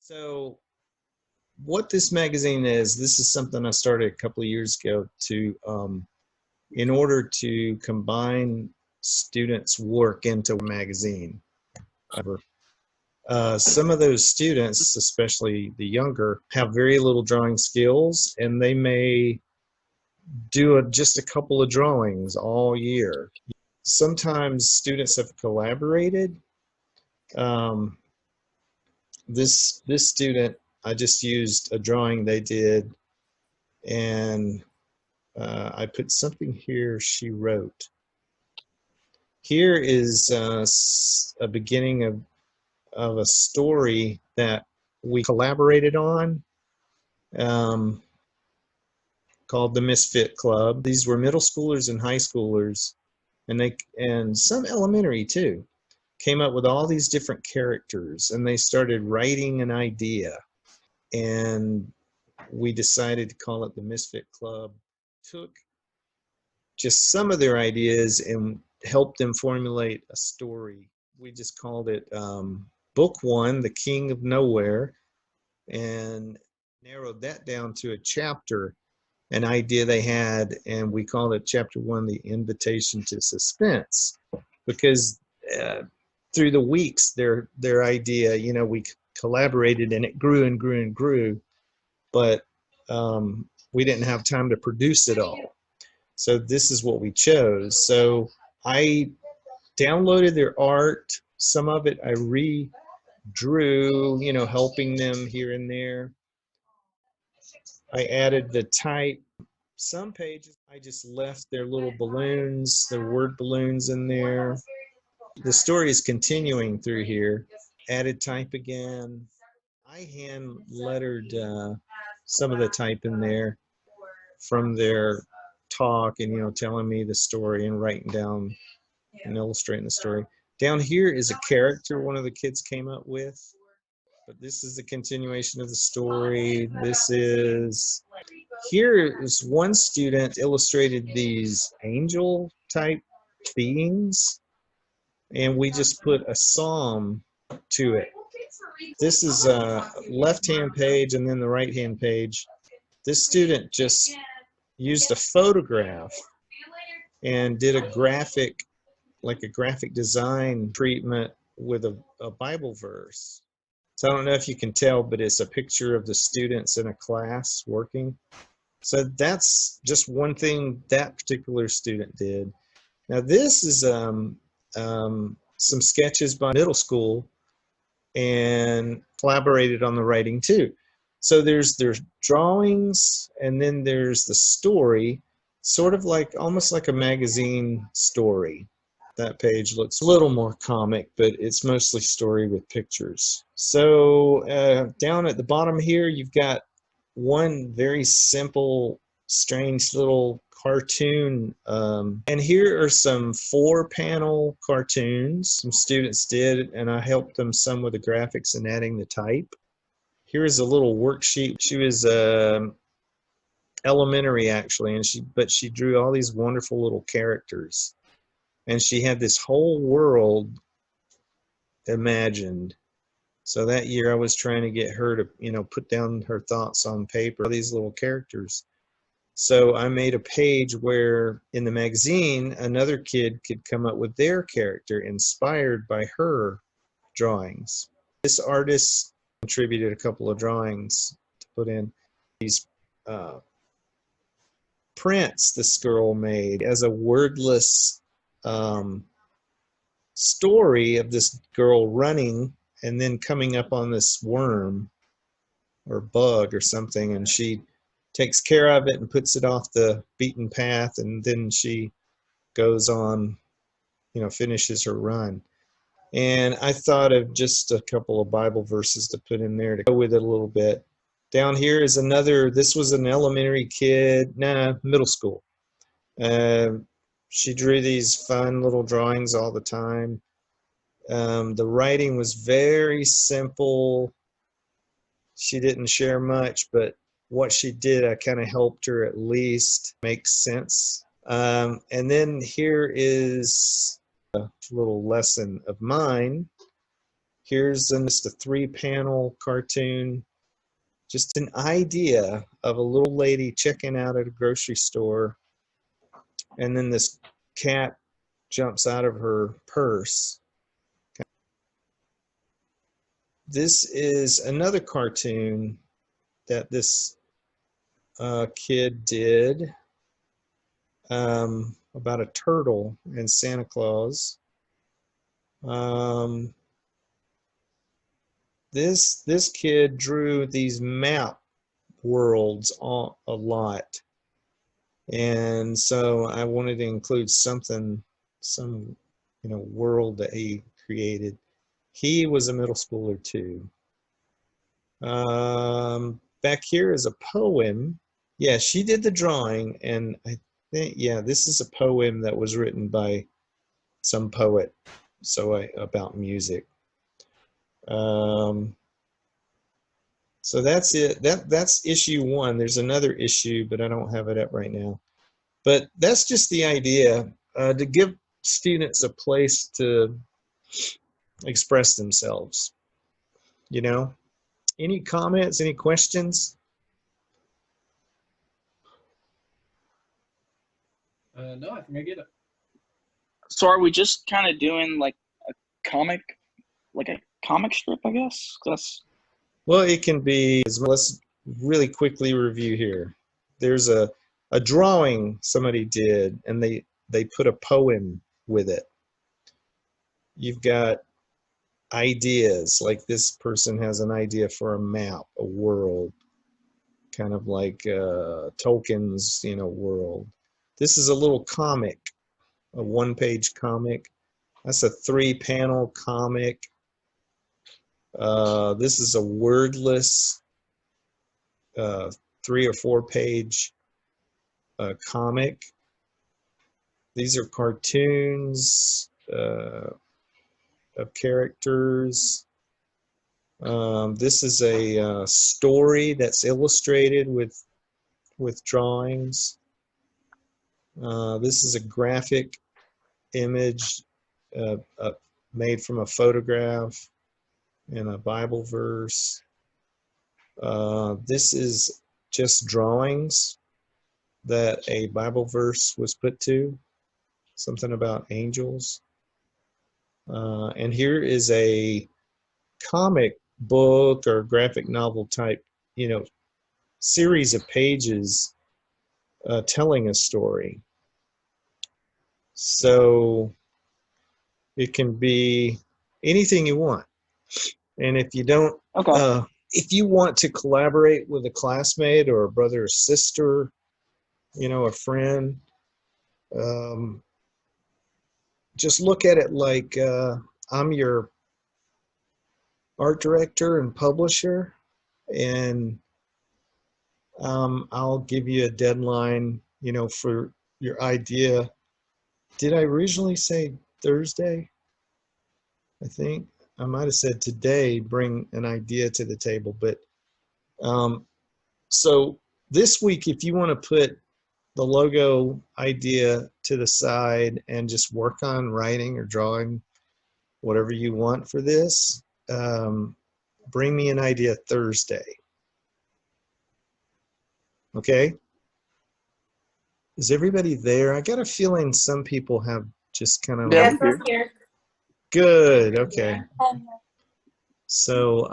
So what this magazine is, this is something I started a couple of years ago in order to combine students' work into a magazine. Some of those students, especially the younger, have very little drawing skills, and they may do just a couple of drawings all year. Sometimes students have collaborated. Um, this student, I just used a drawing they did, and I put something here she wrote. Here is a beginning of a story that we collaborated on, um, called the Misfit Club. These were middle schoolers and high schoolers, and some elementary too, came up with all these different characters, and they started writing an idea, and we decided to call it the Misfit Club. Took just some of their ideas and helped them formulate a story. We just called it Book One, The King of Nowhere, and narrowed that down to a chapter, an idea they had, and we called it Chapter One, The Invitation to Suspense, because through the weeks, their idea, we collaborated, and it grew and grew and grew, but we didn't have time to produce it all. So this is what we chose. So I downloaded their art. Some of it I redrew, helping them here and there. I added the type. Some pages I just left their little balloons, their word balloons in there. The story is continuing through here. Added type again. I hand lettered some of the type in there from their talk, and telling me the story and writing down and illustrating the story. Down here is a character one of the kids came up with, but this is the continuation of the story. Here is one student illustrated these angel type beings, and we just put a psalm to it. This is a left-hand page, and then the right-hand page. This student just used a photograph and did a graphic design treatment with a Bible verse. So I don't know if you can tell, but it's a picture of the students in a class working. So that's just one thing that particular student did. Now this is some sketches by middle school, and collaborated on the writing too. So there's drawings, and then there's the story, sort of almost like a magazine story. That page looks a little more comic, but it's mostly story with pictures. So down at the bottom here, you've got one very simple, strange little cartoon. And here are some 4-panel cartoons some students did, and I helped them some with the graphics and adding the type. Here's a little worksheet. She was elementary, actually, but she drew all these wonderful little characters. And she had this whole world imagined. So that year I was trying to get her to, put down her thoughts on paper, all these little characters. So I made a page where in the magazine, another kid could come up with their character inspired by her drawings. This artist contributed a couple of drawings to put in. These prints this girl made as a wordless story of this girl running and then coming up on this worm or bug or something, and she takes care of it and puts it off the beaten path, and then she goes on, finishes her run. And I thought of just a couple of Bible verses to put in there to go with it a little bit. Down here is this was an elementary kid, middle school. She drew these fun little drawings all the time. The writing was very simple. She didn't share much, but what she did, I kind of helped her at least make sense. And then here is a little lesson of mine. Here's just a 3-panel cartoon, just an idea of a little lady checking out at a grocery store, and then this cat jumps out of her purse. This is another cartoon that this kid did about a turtle and Santa Claus. This kid drew these map worlds a lot, and so I wanted to include some world that he created. He was a middle schooler too. Back here is a poem. Yeah, she did the drawing, and I think, yeah, this is a poem that was written by some poet, about music. So that's it. That's issue 1. There's another issue, but I don't have it up right now. But that's just the idea, to give students a place to express themselves. You know, any comments, any questions? No, I think I get it. So are we just kind of doing like a comic strip, I guess? Well, it can be. Let's really quickly review here. There's a drawing somebody did, and they put a poem with it. You've got ideas, like this person has an idea for a map, a world, kind of like Tolkien's, world. This is a little comic, a 1-page comic. That's a 3-panel comic. This is a wordless 3 or 4-page comic. These are cartoons of characters. This is a story that's illustrated with drawings. This is a graphic image made from a photograph and a Bible verse. This is just drawings that a Bible verse was put to, something about angels. And here is a comic book or graphic novel type, series of pages telling a story. So it can be anything you want. And if you don't, if you want to collaborate with a classmate or a brother or sister, a friend, just look at it like I'm your art director and publisher, and I'll give you a deadline, for your idea. Did I originally say Thursday? I think I might have said today, bring an idea to the table. But so this week, if you want to put the logo idea to the side and just work on writing or drawing whatever you want for this, bring me an idea Thursday. Okay? Is everybody there? I got a feeling some people have just kind of Yeah, like, here. Good, okay. So,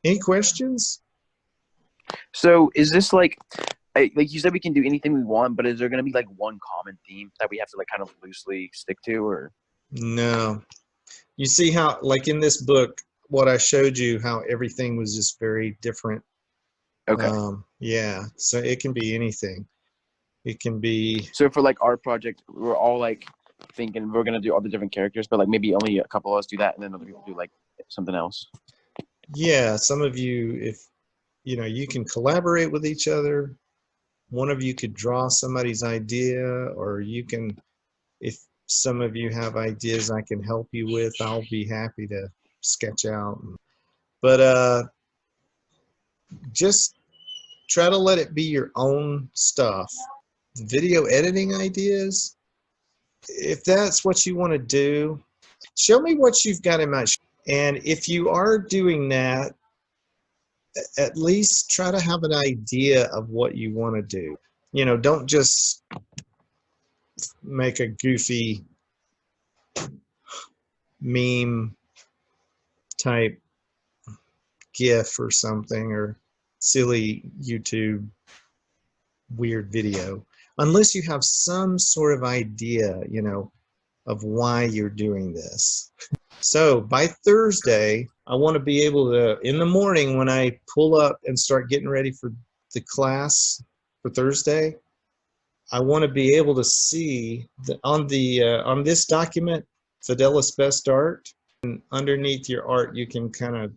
any questions? So is this like you said we can do anything we want, but is there going to be like one common theme that we have to like kind of loosely stick to, or? No. You see how, like in this book, what I showed you, how everything was just very different. Okay. Yeah, so it can be anything. It can be. So for like our project, we're all like thinking we're going to do all the different characters, but like maybe only a couple of us do that, and then other people do like something else. Yeah, some of you, if you can collaborate with each other. One of you could draw somebody's idea, or you can, if some of you have ideas I can help you with, I'll be happy to sketch out. But just try to let it be your own stuff. Video editing ideas, if that's what you want to do, Show me what you've got in mind. And if you are doing that, at least try to have an idea of what you want to do. You know, don't just make a goofy meme type GIF or something, or silly YouTube weird video, unless you have some sort of idea, you know, of why you're doing this. So by Thursday, I want to be able to, in the morning when I pull up and start getting ready for the class for Thursday, I want to be able to see on this document, Fideles Best Art, and underneath your art, you can kind of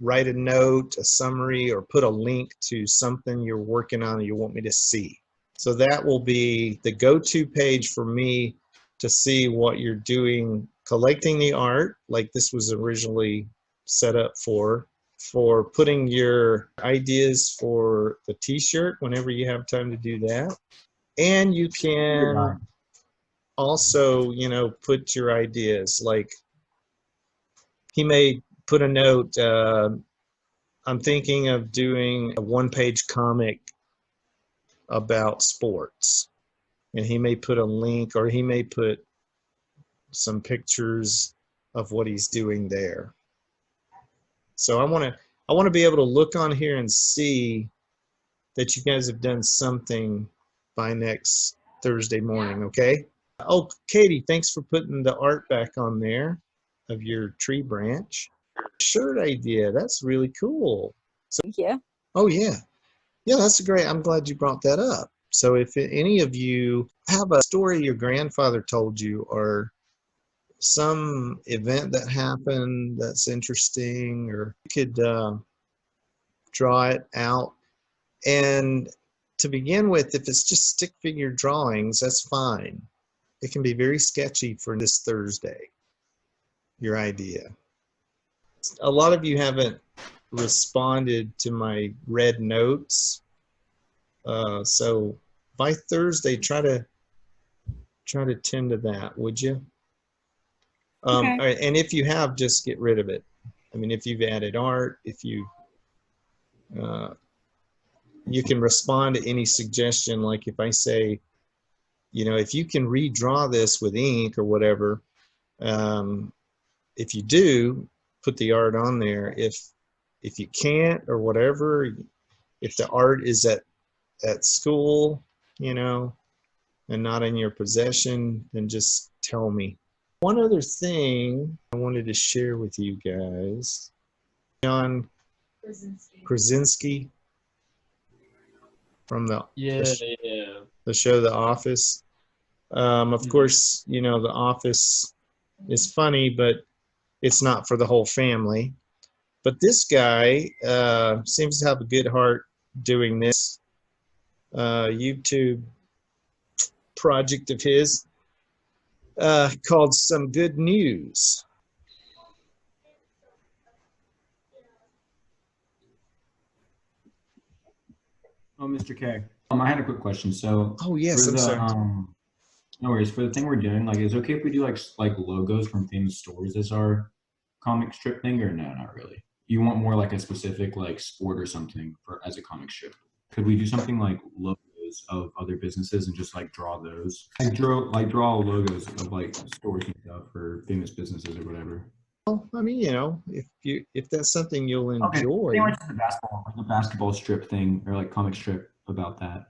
write a note, a summary, or put a link to something you're working on and you want me to see. So that will be the go-to page for me to see what you're doing, collecting the art, like this was originally set up for putting your ideas for the t-shirt whenever you have time to do that. And you can also, you know, put your ideas, like he may put a note, I'm thinking of doing a one-page comic about sports. And he may put a link, or he may put some pictures of what he's doing there. So I want to be able to look on here and see that you guys have done something by next Thursday morning, okay? Oh, Katie, thanks for putting the art back on there of your tree branch. Shirt idea, that's really cool. So, Thank you. oh yeah. Yeah, that's great. I'm glad you brought that up. So if any of you have a story your grandfather told you, or some event that happened that's interesting, or you could draw it out. And to begin with, if it's just stick figure drawings, that's fine. It can be very sketchy for this Thursday, your idea. A lot of you haven't responded to my red notes. So by Thursday, try to tend to that, would you? Okay. All right, and if you have, just get rid of it. I mean, if you've added art, if you you can respond to any suggestion. Like if I say, you know, if you can redraw this with ink or whatever, if you do, put the art on there. If you can't or whatever, if the art is at school, you know, and not in your possession, then just tell me. One other thing I wanted to share with you guys, John Krasinski from the show The Office. Of course, you know, The Office is funny, but it's not for the whole family. But this guy seems to have a good heart doing this YouTube project of his called Some Good News. Oh, Mr. K. I had a quick question. So, Oh yes, for I'm the sorry. no worries. For the thing we're doing, like, is it okay if we do like logos from famous stores as our comic strip thing, or no, not really? You want more like a specific like sport or something for as a comic strip? Could we do something like logos of other businesses and just like draw those? Draw logos of like stores and stuff for famous businesses or whatever. Well, I mean, you know, if that's something you'll Okay, enjoy. pretty much like a basketball strip thing or like comic strip about that.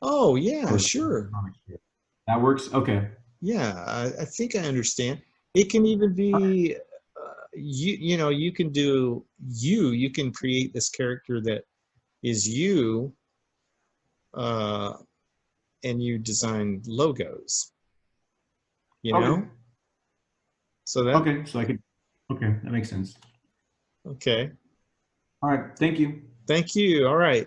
Oh yeah, Or sure. comic strip. That works. Okay. Yeah, I think I understand. It can even be, you know, you can do you can create this character that is you, and you design logos. You know, Okay. so that Okay. So I could. Okay, that makes sense. okay. All right. Thank you. Thank you. All right.